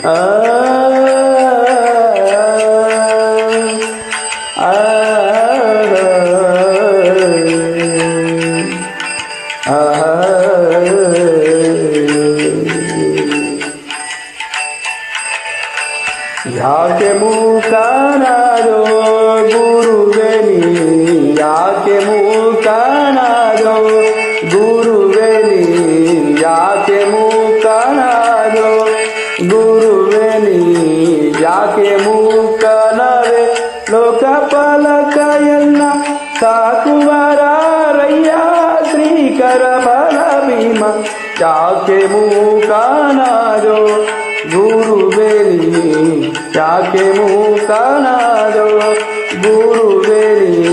ಆ ಯಾಕೆ ಮೂಕನಾದೋ ಗುರುವೇ ನೀ, ಯಾಕೆ ಮೂಕನಾದೋ ಗುರುವೇ ನೀ, ಯಾಕೆ ಮೂಕನಾದೋ ಗುರುವೇ ನೀ, ಯಾಕೆ ಮೂಕನವೇ ಲೋಕಪಾಲಕ ಎನ್ನ ಸಾಕುವರಾರಯ್ಯ ಶ್ರೀಕರ ಬಲ ಭೀಮ, ಯಾಕೆ ಮೂಕನಾದೋ ಗುರುವೇ ನೀ, ಯಾಕೆ ಮೂಕನಾದೋ ಗುರುವೇ ನೀ.